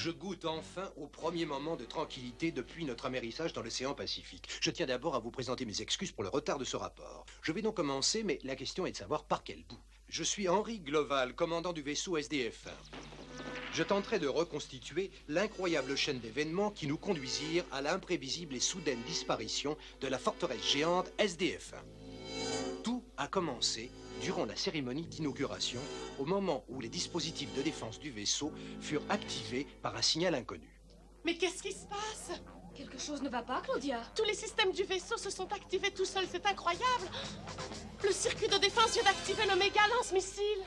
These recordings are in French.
Je goûte enfin au premier moment de tranquillité depuis notre amérissage dans l'océan Pacifique. Je tiens d'abord à vous présenter mes excuses pour le retard de ce rapport. Je vais donc commencer, mais la question est de savoir par quel bout. Je suis Henry Gloval, commandant du vaisseau SDF-1. Je tenterai de reconstituer l'incroyable chaîne d'événements qui nous conduisirent à l'imprévisible et soudaine disparition de la forteresse géante SDF-1. Tout a commencé durant la cérémonie d'inauguration, au moment où les dispositifs de défense du vaisseau furent activés par un signal inconnu. Mais qu'est-ce qui se passe? Quelque chose ne va pas, Claudia? Tous les systèmes du vaisseau se sont activés tout seuls, c'est incroyable. Le circuit de défense vient d'activer le méga lance-missile.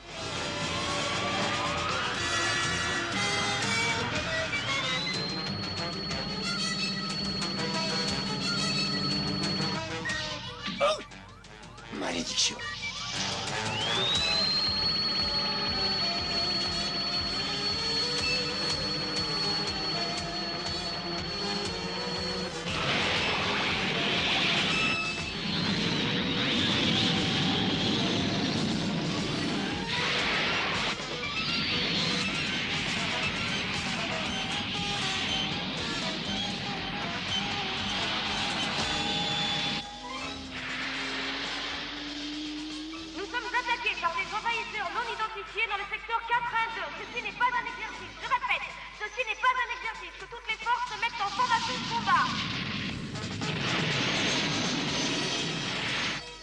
Oh! Malédiction! Par des envahisseurs non identifiés dans le secteur 412. Ceci n'est pas un exercice. Je répète, ceci n'est pas un exercice. Que toutes les forces se mettent en formation de combat.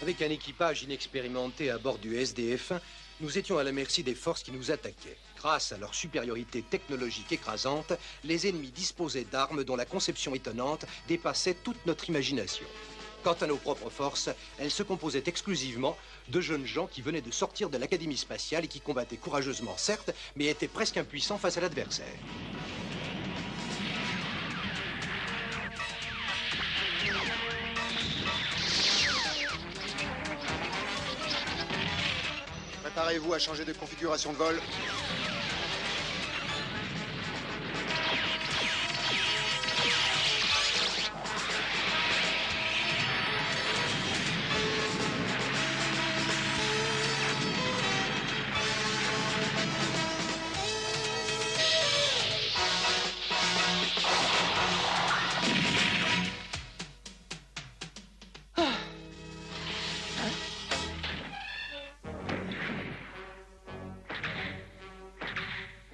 Avec un équipage inexpérimenté à bord du SDF-1, nous étions à la merci des forces qui nous attaquaient. Grâce à leur supériorité technologique écrasante, les ennemis disposaient d'armes dont la conception étonnante dépassait toute notre imagination. Quant à nos propres forces, elles se composaient exclusivement de jeunes gens qui venaient de sortir de l'académie spatiale et qui combattaient courageusement, certes, mais étaient presque impuissants face à l'adversaire. Préparez-vous à changer de configuration de vol.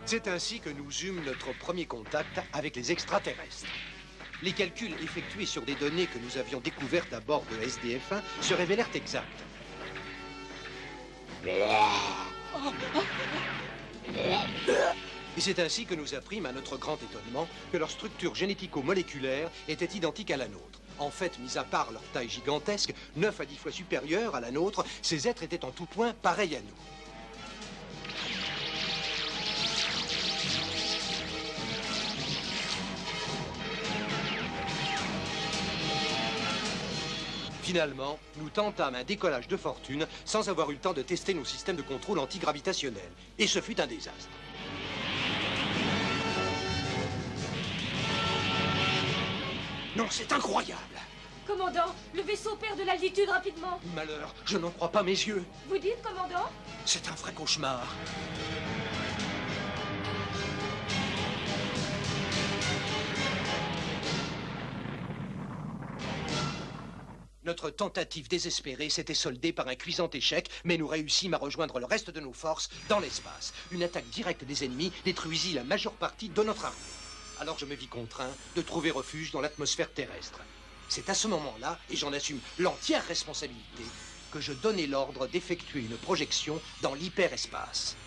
C'est ainsi que nous eûmes notre premier contact avec les extraterrestres. Les calculs effectués sur des données que nous avions découvertes à bord de SDF-1 se révélèrent exacts. Et c'est ainsi que nous apprîmes à notre grand étonnement que leur structure génético-moléculaire était identique à la nôtre. En fait, mis à part leur taille gigantesque, 9 à 10 fois supérieure à la nôtre, ces êtres étaient en tout point pareils à nous. Finalement, nous tentâmes un décollage de fortune sans avoir eu le temps de tester nos systèmes de contrôle antigravitationnel. Et ce fut un désastre. Non, c'est incroyable! Commandant, le vaisseau perd de l'altitude rapidement. Malheur, je n'en crois pas mes yeux. Vous dites, commandant? C'est un vrai cauchemar. Notre tentative désespérée s'était soldée par un cuisant échec, mais nous réussîmes à rejoindre le reste de nos forces dans l'espace. Une attaque directe des ennemis détruisit la majeure partie de notre armée. Alors je me vis contraint de trouver refuge dans l'atmosphère terrestre. C'est à ce moment-là, et j'en assume l'entière responsabilité, que je donnai l'ordre d'effectuer une projection dans l'hyperespace.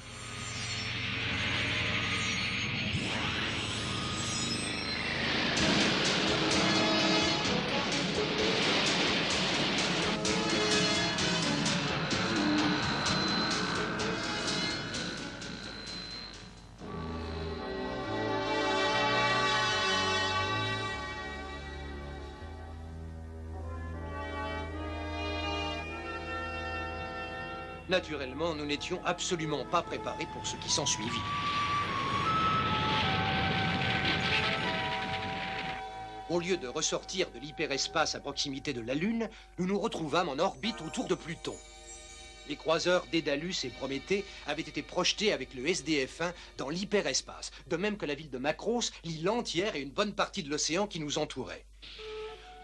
Naturellement, nous n'étions absolument pas préparés pour ce qui s'ensuivit. Au lieu de ressortir de l'hyperespace à proximité de la Lune, nous nous retrouvâmes en orbite autour de Pluton. Les croiseurs Dédalus et Prométhée avaient été projetés avec le SDF-1 dans l'hyperespace, de même que la ville de Macros, l'île entière et une bonne partie de l'océan qui nous entourait.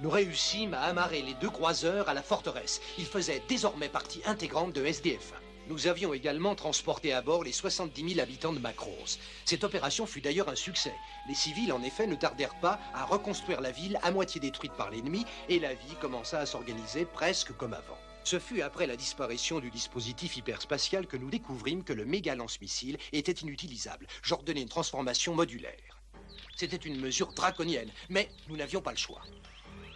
Nous réussîmes à amarrer les 2 croiseurs à la forteresse. Ils faisaient désormais partie intégrante de SDF-1. Nous avions également transporté à bord les 70 000 habitants de Macros. Cette opération fut d'ailleurs un succès. Les civils, en effet, ne tardèrent pas à reconstruire la ville à moitié détruite par l'ennemi et la vie commença à s'organiser presque comme avant. Ce fut après la disparition du dispositif hyperspatial que nous découvrîmes que le méga lance-missile était inutilisable. J'ordonnai une transformation modulaire. C'était une mesure draconienne, mais nous n'avions pas le choix.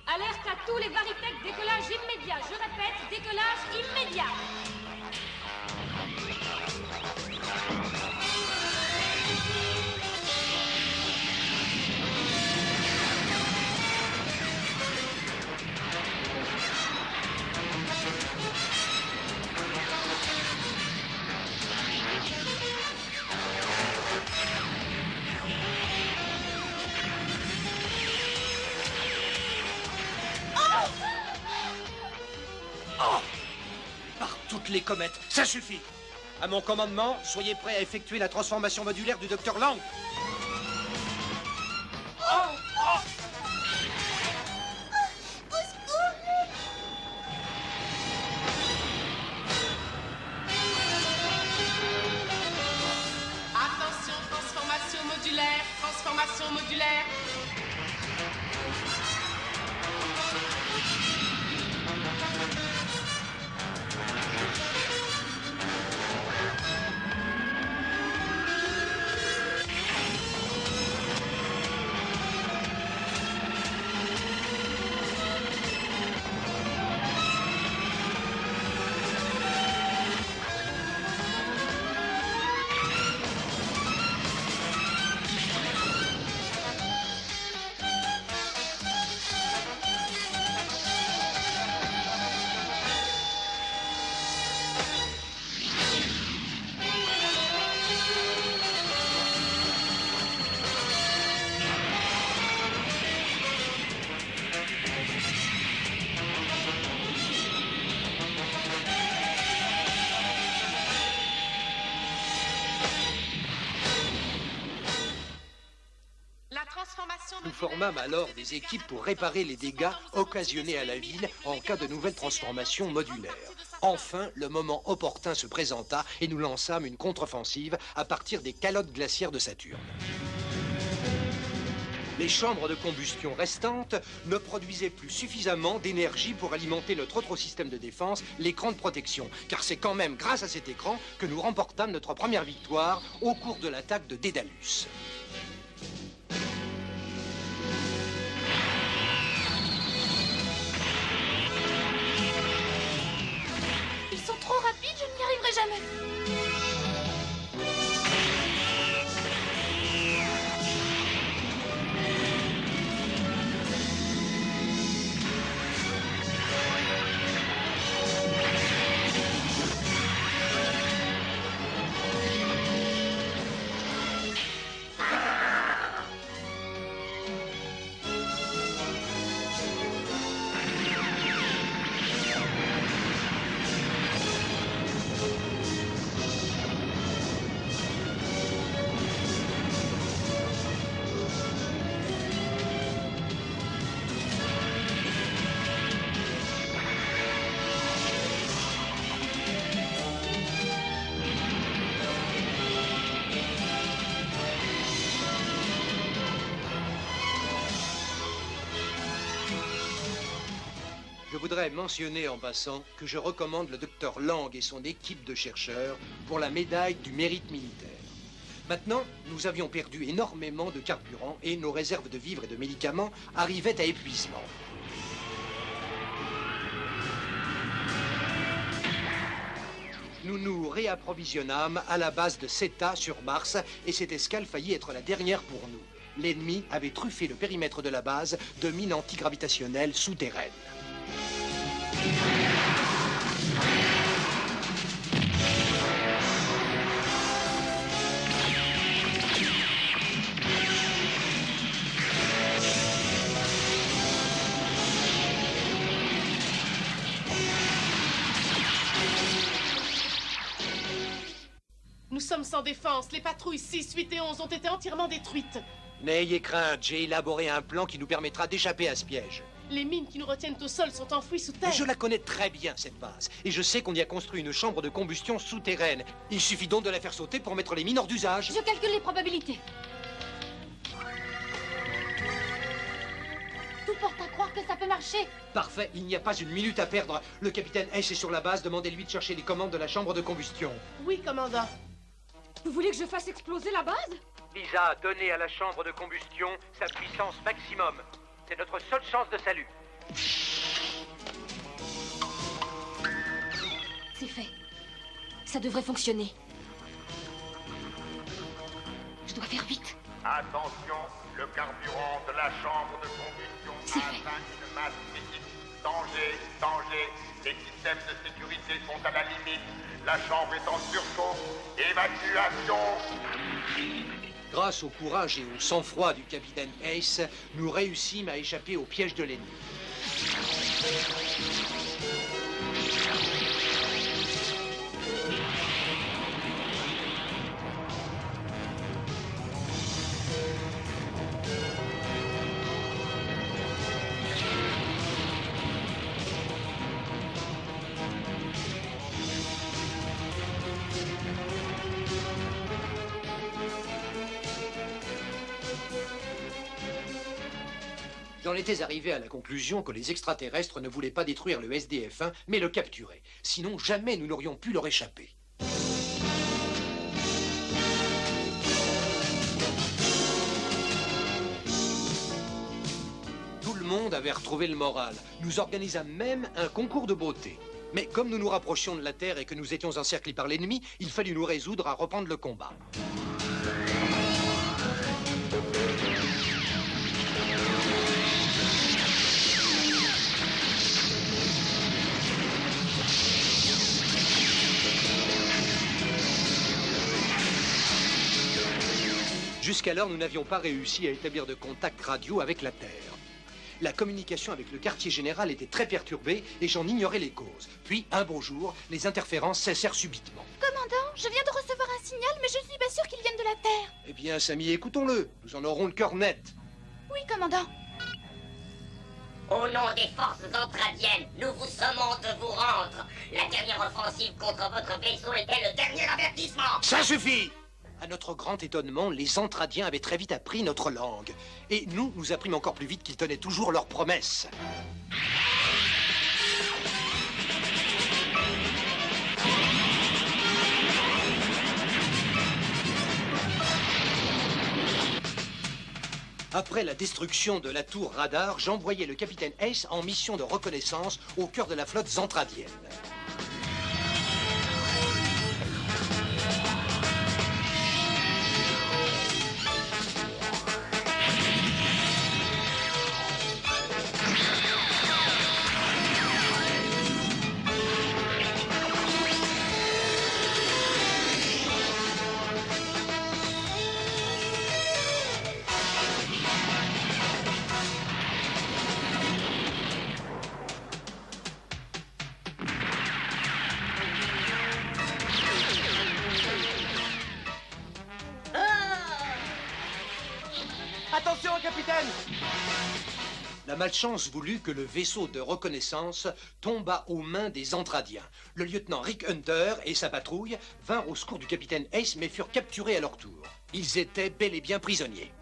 Alerte à tous les Varitech, décollage immédiat. Je répète, décollage immédiat. Par toutes les comètes, ça suffit. À mon commandement, soyez prêts à effectuer la transformation modulaire du Dr Lang. Attention, transformation modulaire, transformation modulaire. Nous formâmes alors des équipes pour réparer les dégâts occasionnés à la ville en cas de nouvelle transformation modulaire. Enfin, le moment opportun se présenta et nous lançâmes une contre-offensive à partir des calottes glaciaires de Saturne. Les chambres de combustion restantes ne produisaient plus suffisamment d'énergie pour alimenter notre autre système de défense, l'écran de protection. Car c'est quand même grâce à cet écran que nous remportâmes notre première victoire au cours de l'attaque de Dédalus. Ils sont trop rapides, je n'y arriverai jamais. Je voudrais mentionner en passant que je recommande le Dr Lang et son équipe de chercheurs pour la médaille du mérite militaire. Maintenant, nous avions perdu énormément de carburant et nos réserves de vivres et de médicaments arrivaient à épuisement. Nous nous réapprovisionnâmes à la base de Zeta sur Mars et cette escale faillit être la dernière pour nous. L'ennemi avait truffé le périmètre de la base de mines antigravitationnelles souterraines. sommes sans défense. Les patrouilles 6, 8 et 11 ont été entièrement détruites. N'ayez crainte, j'ai élaboré un plan qui nous permettra d'échapper à ce piège. Les mines qui nous retiennent au sol sont enfouies sous terre. Je la connais très bien, cette base. Et je sais qu'on y a construit une chambre de combustion souterraine. Il suffit donc de la faire sauter pour mettre les mines hors d'usage. Je calcule les probabilités. Tout porte à croire que ça peut marcher. Parfait, il n'y a pas une minute à perdre. Le capitaine Ace est sur la base, demandez-lui de chercher les commandes de la chambre de combustion. Oui, commandant. Vous voulez que je fasse exploser la base? Lisa, donnez à la chambre de combustion sa puissance maximum. C'est notre seule chance de salut. C'est fait. Ça devrait fonctionner. Je dois faire vite. Attention, le carburant de la chambre de combustion atteint une masse critique. Danger, danger. Les systèmes de sécurité sont à la limite. La chambre est en surchauffe. Évacuation. Grâce au courage et au sang-froid du capitaine Ace, nous réussîmes à échapper au piège de l'ennemi. J'en étais arrivé à la conclusion que les extraterrestres ne voulaient pas détruire le SDF-1, mais le capturer. Sinon, jamais nous n'aurions pu leur échapper. Tout le monde avait retrouvé le moral. Nous organisâmes même un concours de beauté. Mais comme nous nous rapprochions de la Terre et que nous étions encerclés par l'ennemi, il fallut nous résoudre à reprendre le combat. Jusqu'alors, nous n'avions pas réussi à établir de contact radio avec la Terre. La communication avec le quartier général était très perturbée et j'en ignorais les causes. Puis, un beau jour, les interférences cessèrent subitement. Commandant, je viens de recevoir un signal, mais je ne suis pas sûre qu'il vienne de la Terre. Eh bien, Samy, écoutons-le. Nous en aurons le cœur net. Oui, commandant. Au nom des forces entradiennes, nous vous sommons de vous rendre. La dernière offensive contre votre vaisseau était le dernier avertissement. Ça suffit! À notre grand étonnement, les Entradiens avaient très vite appris notre langue. Et nous apprîmes encore plus vite qu'ils tenaient toujours leurs promesses. Après la destruction de la tour radar, j'envoyai le capitaine Ace en mission de reconnaissance au cœur de la flotte zentradienne. Attention, capitaine! La malchance voulut que le vaisseau de reconnaissance tomba aux mains des Entradiens. Le lieutenant Rick Hunter et sa patrouille vinrent au secours du capitaine Ace, mais furent capturés à leur tour. Ils étaient bel et bien prisonniers.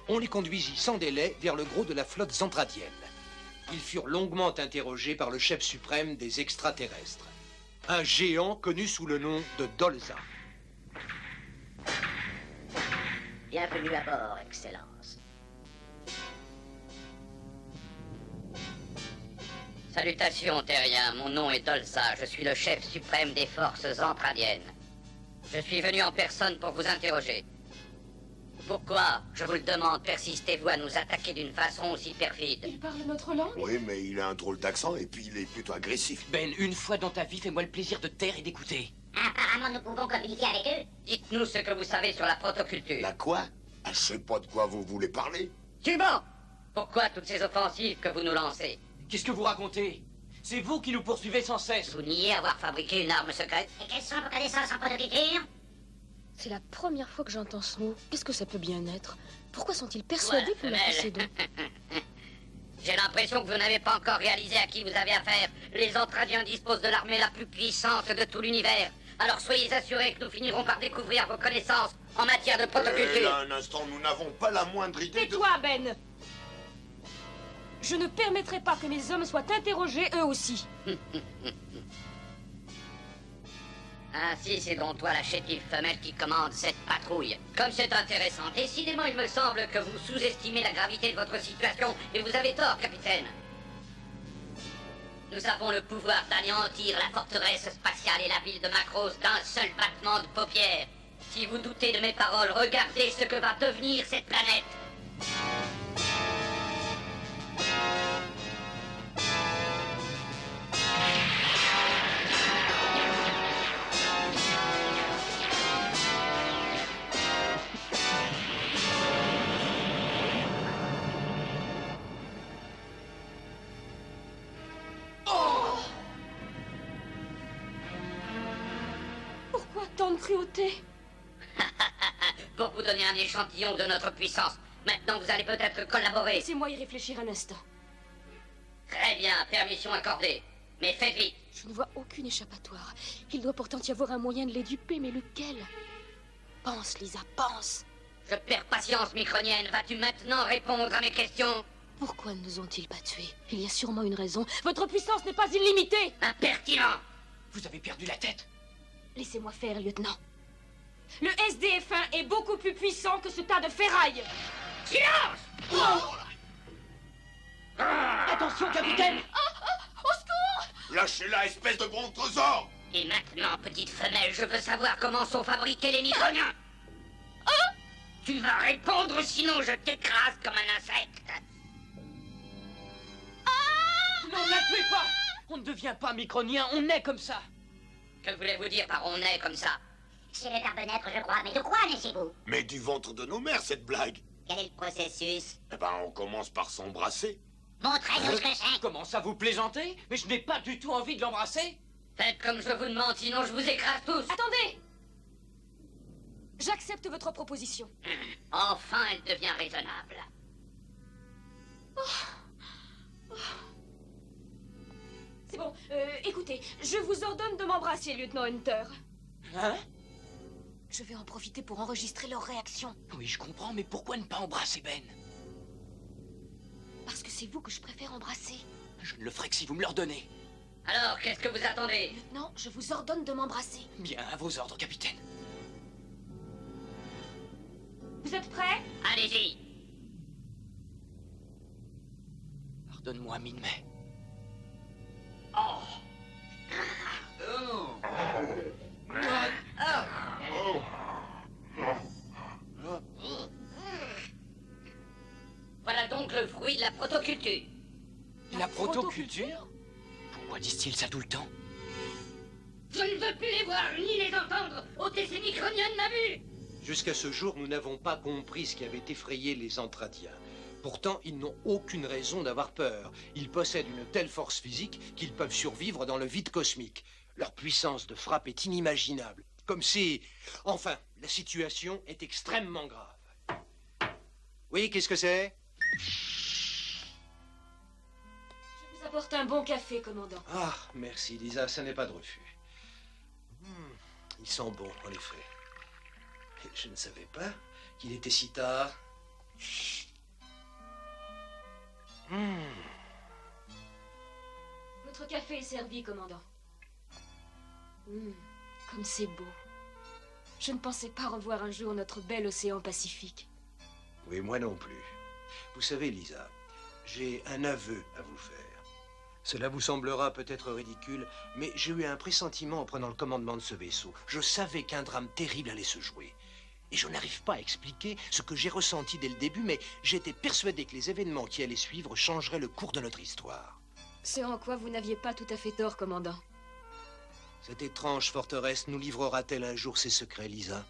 On les conduisit sans délai vers le gros de la flotte zentradienne. Ils furent longuement interrogés par le chef suprême des extraterrestres, un géant connu sous le nom de Dolza. Bienvenue à bord, Excellence. Salutations, terriens. Mon nom est Dolza. Je suis le chef suprême des forces entradiennes. Je suis venu en personne pour vous interroger. Pourquoi, je vous le demande, persistez-vous à nous attaquer d'une façon aussi perfide? Il parle notre langue? Oui, mais il a un drôle d'accent et puis il est plutôt agressif. Ben, une fois dans ta vie, fais-moi le plaisir de taire et d'écouter. Apparemment, nous pouvons communiquer avec eux. Dites-nous ce que vous savez sur la protoculture. La quoi? Ah, je sais pas de quoi vous voulez parler. Cuban! Pourquoi toutes ces offensives que vous nous lancez? Qu'est-ce que vous racontez? C'est vous qui nous poursuivez sans cesse. Vous niez avoir fabriqué une arme secrète? Et quelles sont vos connaissances en protoculture? C'est la première fois que j'entends ce mot. Qu'est-ce que ça peut bien être? Pourquoi sont-ils persuadés que nous la possédons? J'ai l'impression que vous n'avez pas encore réalisé à qui vous avez affaire. Les Entradiens disposent de l'armée la plus puissante de tout l'univers. Alors soyez assurés que nous finirons par découvrir vos connaissances en matière de protoculture. Là, un instant, nous n'avons pas la moindre idée de... Tais-toi, Ben! Je ne permettrai pas que mes hommes soient interrogés eux aussi. Ainsi, c'est donc toi la chétive femelle qui commande cette patrouille. Comme c'est intéressant, décidément, il me semble que vous sous-estimez la gravité de votre situation, et vous avez tort, capitaine. Nous avons le pouvoir d'anéantir la forteresse spatiale et la ville de Macross d'un seul battement de paupières. Si vous doutez de mes paroles, regardez ce que va devenir cette planète. Pourquoi tant de cruauté? Pour vous donner un échantillon de notre puissance. Maintenant, vous allez peut-être collaborer. Laissez-moi y réfléchir un instant. Très bien, permission accordée. Mais faites vite. Je ne vois aucune échappatoire. Il doit pourtant y avoir un moyen de les duper, mais lequel? Pense, Lisa, pense. Je perds patience, Micronienne. Vas-tu maintenant répondre à mes questions? Pourquoi ne nous ont-ils pas tués? Il y a sûrement une raison. Votre puissance n'est pas illimitée. Impertinent. Vous avez perdu la tête. Laissez-moi faire, lieutenant. Le SDF-1 est beaucoup plus puissant que ce tas de ferraille. Silence! Attention, capitaine! Au secours! Lâchez-la, espèce de brontosaure! Et maintenant, petite femelle, je veux savoir comment sont fabriqués les Microniens. Tu vas répondre, sinon je t'écrase comme un insecte. Non, ne la tuez pas! On ne devient pas micronien, on est comme ça. Que voulez-vous dire par on est comme ça? C'est le verbe naître, je crois. Mais de quoi naissez-vous? Mais du ventre de nos mères, cette blague! Quel est le processus? Eh ben, on commence par s'embrasser. Montrez-nous ce que c'est. Comment ça, vous plaisantez? Mais je n'ai pas du tout envie de l'embrasser. Faites comme je vous demande, sinon je vous écrase tous. Attendez! J'accepte votre proposition. Enfin, elle devient raisonnable. C'est bon, écoutez, je vous ordonne de m'embrasser, lieutenant Hunter. Hein? Je vais en profiter pour enregistrer leur réaction. Oui, je comprends, mais pourquoi ne pas embrasser Ben? Parce que c'est vous que je préfère embrasser. Je ne le ferai que si vous me l'ordonnez. Alors, qu'est-ce que vous attendez? Lieutenant, je vous ordonne de m'embrasser. Bien, à vos ordres, capitaine. Vous êtes prêts? Allez-y. Pardonne-moi, Min-May. Voilà donc le fruit de la protoculture. La protoculture? Pourquoi disent-ils ça tout le temps? Je ne veux plus les voir ni les entendre ôter ces microniens de ma vue. Jusqu'à ce jour, nous n'avons pas compris ce qui avait effrayé les Entradiens. Pourtant, ils n'ont aucune raison d'avoir peur. Ils possèdent une telle force physique qu'ils peuvent survivre dans le vide cosmique. Leur puissance de frappe est inimaginable. Comme si... Enfin, la situation est extrêmement grave. Oui, qu'est-ce que c'est? Je vous apporte un bon café, commandant. Ah, merci, Lisa, ça n'est pas de refus. Ils sont bons, en effet. Et je ne savais pas qu'il était si tard. Votre café est servi, commandant. Comme c'est beau. Je ne pensais pas revoir un jour notre bel océan Pacifique. Oui, moi non plus. Vous savez, Lisa, j'ai un aveu à vous faire. Cela vous semblera peut-être ridicule, mais j'ai eu un pressentiment en prenant le commandement de ce vaisseau. Je savais qu'un drame terrible allait se jouer. Et je n'arrive pas à expliquer ce que j'ai ressenti dès le début, mais j'étais persuadé que les événements qui allaient suivre changeraient le cours de notre histoire. Ce en quoi vous n'aviez pas tout à fait tort, commandant. Cette étrange forteresse nous livrera-t-elle un jour ses secrets, Lisa?